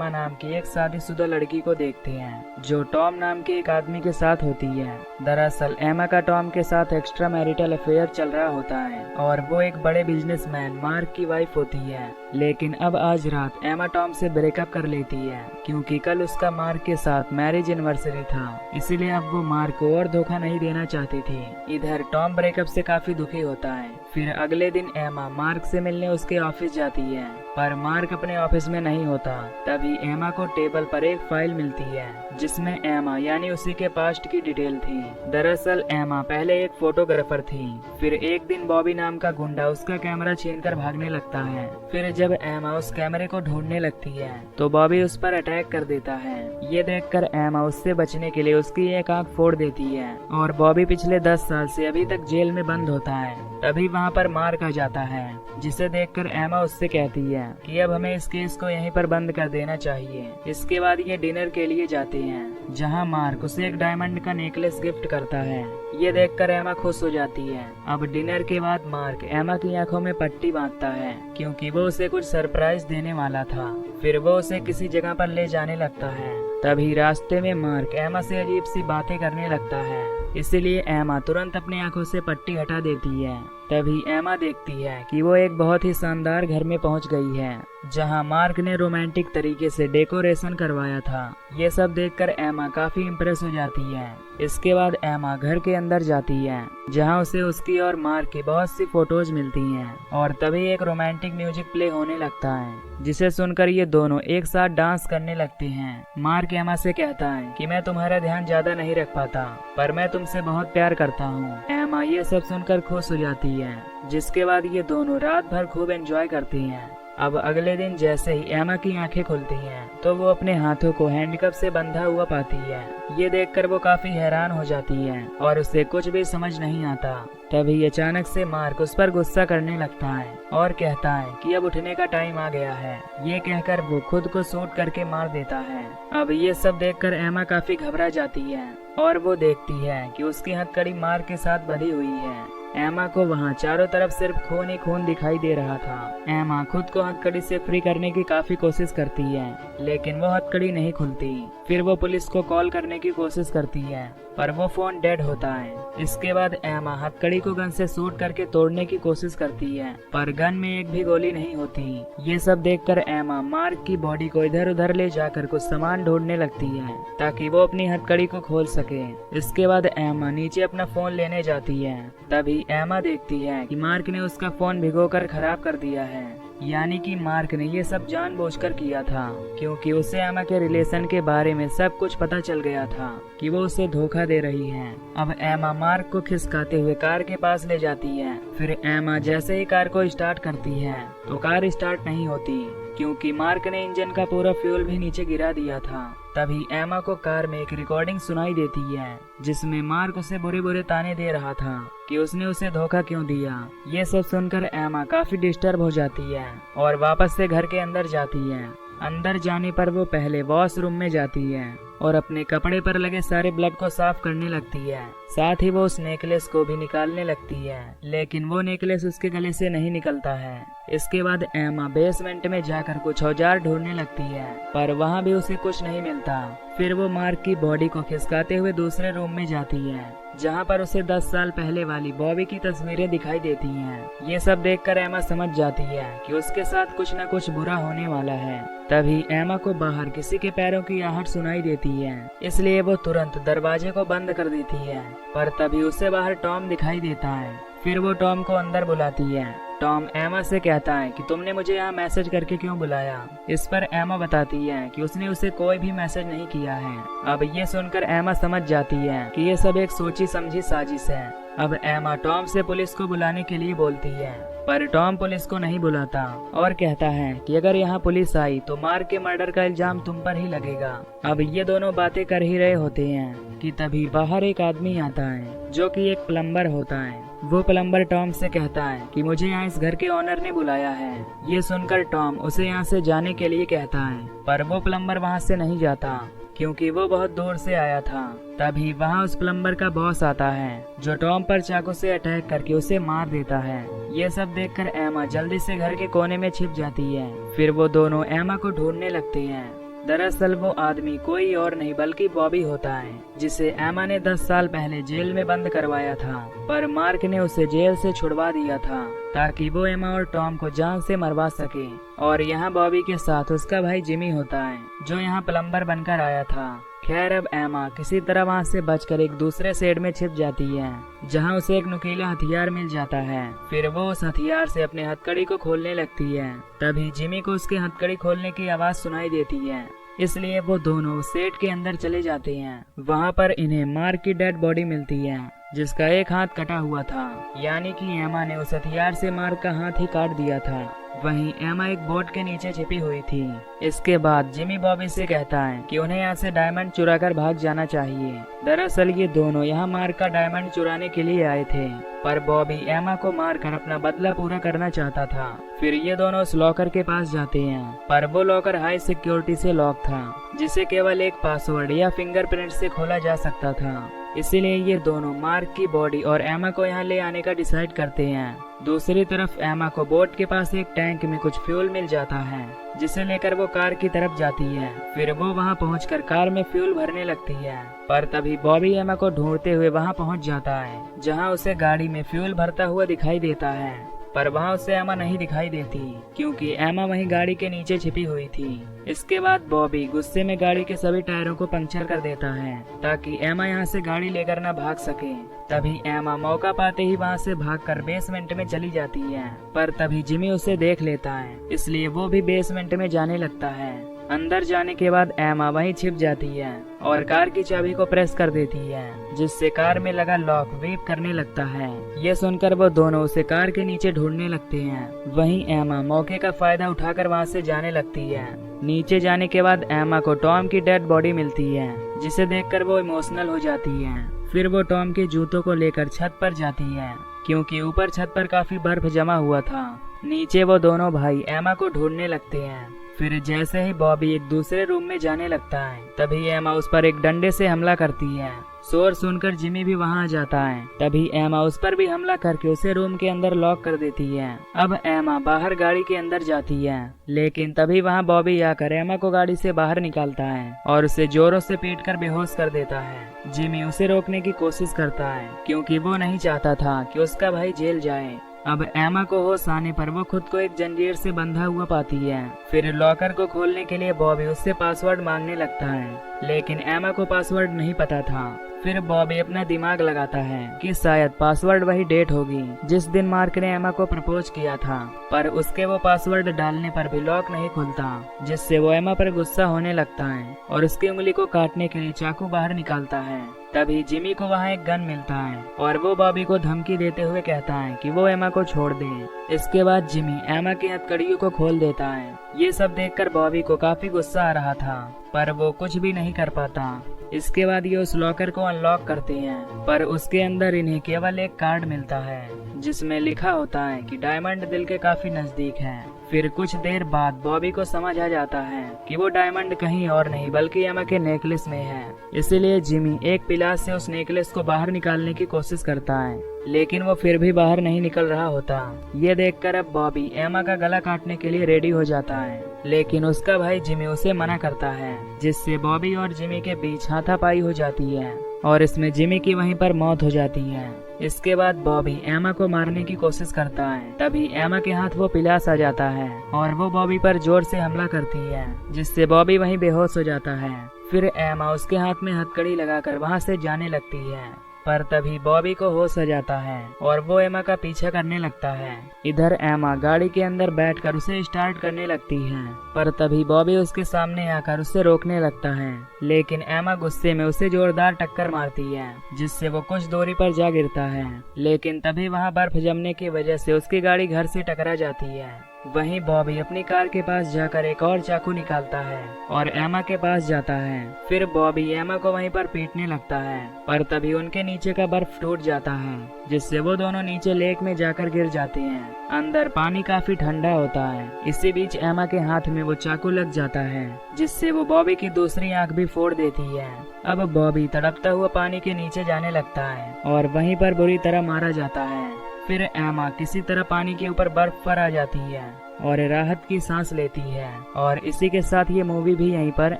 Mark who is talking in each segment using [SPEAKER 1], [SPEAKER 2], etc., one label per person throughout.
[SPEAKER 1] एमा नाम की एक शादीशुदा लड़की को देखते हैं जो टॉम नाम के एक आदमी के साथ होती है। दरअसल एमा का टॉम के साथ एक्स्ट्रा मैरिटल अफेयर चल रहा होता है और वो एक बड़े बिजनेसमैन मार्क की वाइफ होती है। लेकिन अब आज रात एमा टॉम से ब्रेकअप कर लेती है क्योंकि कल उसका मार्क के साथ मैरिज एनिवर्सरी था, इसीलिए अब वो मार्क को और धोखा नहीं देना चाहती थी। इधर टॉम ब्रेकअप से काफी दुखी होता है। फिर अगले दिन एमा मार्क से मिलने उसके ऑफिस जाती है, पर मार्क अपने ऑफिस में नहीं होता। तभी एमा को टेबल पर एक फाइल मिलती है जिसमें एमा यानी उसी के पास्ट की डिटेल थी। दरअसल एमा पहले एक फोटोग्राफर थी। फिर एक दिन बॉबी नाम का गुंडा उसका कैमरा छीनकर भागने लगता है। फिर जब एमा उस कैमरे को ढूंढने लगती है तो बॉबी उस पर अटैक कर देता है। ये देखकर एमा उससे बचने के लिए उसकी एक आंख फोड़ देती है और बॉबी पिछले 10 साल से अभी तक जेल में बंद होता है। तभी वहाँ पर मार्क आ जाता है, जिसे देखकर एमा उससे कहती है कि अब हमें इस केस को यहीं पर बंद कर देना चाहिए। इसके बाद ये डिनर के लिए जाते हैं जहाँ मार्क उसे एक डायमंड का नेकलेस गिफ्ट करता है। ये देखकर एमा खुश हो जाती है। अब डिनर के बाद मार्क एमा की आंखों में पट्टी बांधता है क्योंकि वो उसे कुछ सरप्राइज देने वाला था। फिर वो उसे किसी जगह पर ले जाने लगता है। तभी रास्ते में मार्क एमा से अजीब सी बातें करने लगता है, इसीलिए एमा तुरंत अपनी आंखों से पट्टी हटा देती है। तभी एमा देखती है कि वो एक बहुत ही शानदार घर में पहुंच गई है जहां मार्क ने रोमांटिक तरीके से डेकोरेशन करवाया था। ये सब देखकर एमा काफी इम्प्रेस हो जाती है। इसके बाद एमा घर के अंदर जाती है जहां उसे उसकी और मार्क की बहुत सी फोटोज मिलती हैं और तभी एक रोमांटिक म्यूजिक प्ले होने लगता है जिसे सुनकर ये दोनों एक साथ डांस करने लगते हैं। मार्क एमा से कहता है कि मैं तुम्हारा ध्यान ज्यादा नहीं रख पाता, पर मैं तुमसे बहुत प्यार करता हूँ। एमा ये सब सुनकर खुश हो जाती है, जिसके बाद ये दोनों रात भर खूब एंजॉय करती हैं। अब अगले दिन जैसे ही एमा की आंखें खुलती हैं तो वो अपने हाथों को हैंडकफ से बंधा हुआ पाती है। ये देखकर वो काफी हैरान हो जाती है और उसे कुछ भी समझ नहीं आता। तभी अचानक से मार्क उस पर गुस्सा करने लगता है और कहता है कि अब उठने का टाइम आ गया है। ये कहकर वो खुद को शूट करके मार देता है। अब ये सब देखकर एमा काफी घबरा जाती है और वो देखती है कि उसकी हथकड़ी मार्क के साथ बंधी हुई है। एमा को वहाँ चारों तरफ सिर्फ खून ही खून दिखाई दे रहा था। एमा खुद को हथकड़ी से फ्री करने की काफी कोशिश करती है, लेकिन वो हथकड़ी नहीं खुलती। फिर वो पुलिस को कॉल करने की कोशिश करती है, पर वो फोन डेड होता है। इसके बाद एमा हथकड़ी को गन से शूट करके तोड़ने की कोशिश करती है, पर गन में एक भी गोली नहीं होती। ये सब देखकर एमा मार्क की बॉडी को इधर उधर ले जाकर कुछ सामान ढूंढने लगती है ताकि वो अपनी हथकड़ी को खोल सके। इसके बाद एमा नीचे अपना फोन लेने जाती है। तभी एमा देखती है कि मार्क ने उसका फोन भिगोकर खराब कर दिया है, यानी कि मार्क ने ये सब जानबूझकर किया था क्योंकि उसे एमा के रिलेशन के बारे में सब कुछ पता चल गया था कि वो उसे धोखा दे रही है। अब एमा मार्क को खिसकाते हुए कार के पास ले जाती है। फिर एमा जैसे ही कार को स्टार्ट करती है तो कार स्टार्ट नहीं होती क्योंकि मार्क ने इंजन का पूरा फ्यूल भी नीचे गिरा दिया था। तभी एमा को कार में एक रिकॉर्डिंग सुनाई देती है जिसमें मार्क उसे बुरे बुरे ताने दे रहा था कि उसने उसे धोखा क्यों दिया। ये सब सुनकर एमा काफी डिस्टर्ब हो जाती है और वापस से घर के अंदर जाती है। अंदर जाने पर वो पहले वॉशरूम में जाती है और अपने कपड़े पर लगे सारे ब्लड को साफ करने लगती है। साथ ही वो उस नेकलेस को भी निकालने लगती है, लेकिन वो नेकलेस उसके गले से नहीं निकलता है। इसके बाद एमा बेसमेंट में जाकर कुछ औजार ढूंढने लगती है, पर वहाँ भी उसे कुछ नहीं मिलता। फिर वो मार्क की बॉडी को खिसकाते हुए दूसरे रूम में जाती है जहाँ पर उसे 10 साल पहले वाली बॉबी की तस्वीरें दिखाई देती हैं। ये सब देखकर एमा समझ जाती है कि उसके साथ कुछ न कुछ बुरा होने वाला है। तभी एमा को बाहर किसी के पैरों की आहट सुनाई देती है, इसलिए वो तुरंत दरवाजे को बंद कर देती है, पर तभी उसे बाहर टॉम दिखाई देता है। फिर वो टॉम को अंदर बुलाती है। टॉम एमा से कहता है कि तुमने मुझे यहाँ मैसेज करके क्यों बुलाया। इस पर एमा बताती है कि उसने उसे कोई भी मैसेज नहीं किया है। अब ये सुनकर एमा समझ जाती है कि ये सब एक सोची समझी साजिश है। अब एमा टॉम से पुलिस को बुलाने के लिए बोलती है, पर टॉम पुलिस को नहीं बुलाता और कहता है कि अगर यहाँ पुलिस आई तो मार्क के मर्डर का इल्जाम तुम पर ही लगेगा। अब ये दोनों बातें कर ही रहे होते हैं कि तभी बाहर एक आदमी आता है जो कि एक प्लम्बर होता है। वो प्लम्बर टॉम से कहता है कि मुझे यहाँ इस घर के ओनर ने बुलाया है। ये सुनकर टॉम उसे यहाँ से जाने के लिए कहता है, पर वो प्लम्बर वहाँ से नहीं जाता क्योंकि वो बहुत दूर से आया था। तभी वहाँ उस प्लम्बर का बॉस आता है जो टॉम पर चाकू से अटैक करके उसे मार देता है। ये सब देखकर एमा जल्दी से घर के कोने में छिप जाती है। फिर वो दोनों एमा को ढूंढने लगते हैं दरअसल वो आदमी कोई और नहीं बल्कि बॉबी होता है, जिसे एमा ने 10 साल पहले जेल में बंद करवाया था। पर मार्क ने उसे जेल से छुड़वा दिया था ताकि वो एमा और टॉम को जान से मरवा सके। और यहाँ बॉबी के साथ उसका भाई जिमी होता है, जो यहाँ प्लम्बर बनकर आया था। खैर अब एमा किसी तरह वहाँ से बचकर एक दूसरे शेड में छिप जाती है, जहाँ उसे एक नुकीला हथियार मिल जाता है। फिर वो उस हथियार से अपने हथकड़ी को खोलने लगती है। तभी जिमी को उसके हथकड़ी खोलने की आवाज सुनाई देती है, इसलिए वो दोनों शेड के अंदर चले जाते हैं। वहाँ पर इन्हें मार्क की डेड बॉडी मिलती है, जिसका एक हाथ कटा हुआ था, यानी कि एमा ने उस हथियार से मार्क का हाथ ही काट दिया था। वहीं एमा एक बोट के नीचे छिपी हुई थी। इसके बाद जिमी बॉबी से कहता है कि उन्हें यहाँ से डायमंड चुराकर भाग जाना चाहिए। दरअसल ये दोनों यहाँ मार्क का डायमंड चुराने के लिए आए थे, पर बॉबी एमा को मारकर अपना बदला पूरा करना चाहता था। फिर ये दोनों उस लॉकर के पास जाते हैं, पर वो लॉकर हाई सिक्योरिटी से लॉक था, जिसे केवल एक पासवर्ड या फिंगरप्रिंट से खोला जा सकता था। इसीलिए ये दोनों मार्क की बॉडी और एमा को यहाँ ले आने का डिसाइड करते हैं। दूसरी तरफ एमा को बोट के पास एक टैंक में कुछ फ्यूल मिल जाता है, जिसे लेकर वो कार की तरफ जाती है। फिर वो वहाँ पहुंचकर कार में फ्यूल भरने लगती है, पर तभी बॉबी एमा को ढूंढते हुए वहाँ पहुंच जाता है, जहाँ उसे गाड़ी में फ्यूल भरता हुआ दिखाई देता है। पर वहाँ उसे एमा नहीं दिखाई देती, क्योंकि एमा वहीं गाड़ी के नीचे छिपी हुई थी। इसके बाद बॉबी गुस्से में गाड़ी के सभी टायरों को पंक्चर कर देता है, ताकि एमा यहाँ से गाड़ी लेकर न भाग सके। तभी एमा मौका पाते ही वहाँ से भागकर बेसमेंट में चली जाती है, पर तभी जिमी उसे देख लेता है, इसलिए वो भी बेसमेंट में जाने लगता है। अंदर जाने के बाद एमा वहीं छिप जाती है और कार की चाबी को प्रेस कर देती है, जिससे कार में लगा लॉक वेप करने लगता है। ये सुनकर वो दोनों उसे कार के नीचे ढूंढने लगते हैं। वहीं एमा मौके का फायदा उठाकर वहाँ से जाने लगती है। नीचे जाने के बाद एमा को टॉम की डेड बॉडी मिलती है, जिसे देखकर वो इमोशनल हो जाती है। फिर वो टॉम के जूतों को लेकर छत पर जाती है, क्योंकि ऊपर छत पर काफी बर्फ जमा हुआ था। नीचे वो दोनों भाई एमा को ढूंढने लगते हैं। फिर जैसे ही बॉबी एक दूसरे रूम में जाने लगता है, तभी एमा उस पर एक डंडे से हमला करती है। शोर सुनकर जिमी भी वहां आ जाता है। तभी एमा उस पर भी हमला करके उसे रूम के अंदर लॉक कर देती है। अब एमा बाहर गाड़ी के अंदर जाती है, लेकिन तभी वहां बॉबी आकर एमा को गाड़ी से बाहर निकालता है और उसे जोरों से पीटकर बेहोश कर देता है। जिमी उसे रोकने की कोशिश करता है, क्योंकि वो नहीं चाहता था कि उसका भाई जेल जाए। अब एमा को होश आने पर वो खुद को एक जंजीर से बंधा हुआ पाती है। फिर लॉकर को खोलने के लिए बॉबी उससे पासवर्ड मांगने लगता है, लेकिन एमा को पासवर्ड नहीं पता था। फिर बॉबी अपना दिमाग लगाता है कि शायद पासवर्ड वही डेट होगी जिस दिन मार्क ने एमा को प्रपोज किया था, पर उसके वो पासवर्ड डालने पर भी लॉक नहीं खुलता, जिससे वो एमा पर गुस्सा होने लगता है और उसकी उंगली को काटने के लिए चाकू बाहर निकालता है। तभी जिमी को वहाँ एक गन मिलता है और वो बॉबी को धमकी देते हुए कहता है कि वो एमा को छोड़ दे। इसके बाद जिमी एमा की हथकड़ियों को खोल देता है। ये सब देखकर बॉबी को काफी गुस्सा आ रहा था, पर वो कुछ भी नहीं कर पाता। इसके बाद ये उस लॉकर को अनलॉक करते हैं, पर उसके अंदर इन्हें केवल एक कार्ड मिलता है, जिसमें लिखा होता है कि डायमंड दिल के काफी नजदीक है। फिर कुछ देर बाद बॉबी को समझ आ जाता है कि वो डायमंड कहीं और नहीं बल्कि एमा के नेकलेस में है। इसीलिए जिमी एक पिलास से उस नेकलेस को बाहर निकालने की कोशिश करता है, लेकिन वो फिर भी बाहर नहीं निकल रहा होता। ये देखकर अब बॉबी एमा का गला काटने के लिए रेडी हो जाता है, लेकिन उसका भाई जिमी उसे मना करता है, जिससे बॉबी और जिमी के बीच हाथापाई हो जाती है और इसमें जिमी की वहीं पर मौत हो जाती है। इसके बाद बॉबी एमा को मारने की कोशिश करता है। तभी एमा के हाथ वो पिलास आ जाता है और वो बॉबी पर जोर से हमला करती है, जिससे बॉबी वहीं बेहोश हो जाता है। फिर एमा उसके हाथ में हथकड़ी लगाकर वहां से जाने लगती है, पर तभी बॉबी को होश आ जाता है और वो एमा का पीछा करने लगता है। इधर एमा गाड़ी के अंदर बैठकर उसे स्टार्ट करने लगती है, पर तभी बॉबी उसके सामने आकर उसे रोकने लगता है, लेकिन एमा गुस्से में उसे जोरदार टक्कर मारती है, जिससे वो कुछ दूरी पर जा गिरता है। लेकिन तभी वहाँ बर्फ जमने की वजह से उसकी गाड़ी घर से टकरा जाती है। वहीं बॉबी अपनी कार के पास जाकर एक और चाकू निकालता है और एमा के पास जाता है। फिर बॉबी एमा को वहीं पर पीटने लगता है, पर तभी उनके नीचे का बर्फ टूट जाता है, जिससे वो दोनों नीचे लेक में जाकर गिर जाते हैं। अंदर पानी काफी ठंडा होता है। इसी बीच एमा के हाथ में वो चाकू लग जाता है, जिससे वो बॉबी की दूसरी आंख भी फोड़ देती है। अब बॉबी तड़पता हुआ पानी के नीचे जाने लगता है और वहीं पर बुरी तरह मारा जाता है। फिर एमा किसी तरह पानी के ऊपर बर्फ पर आ जाती है और राहत की सांस लेती है। और इसी के साथ ये मूवी भी यहीं पर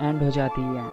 [SPEAKER 1] एंड हो जाती है।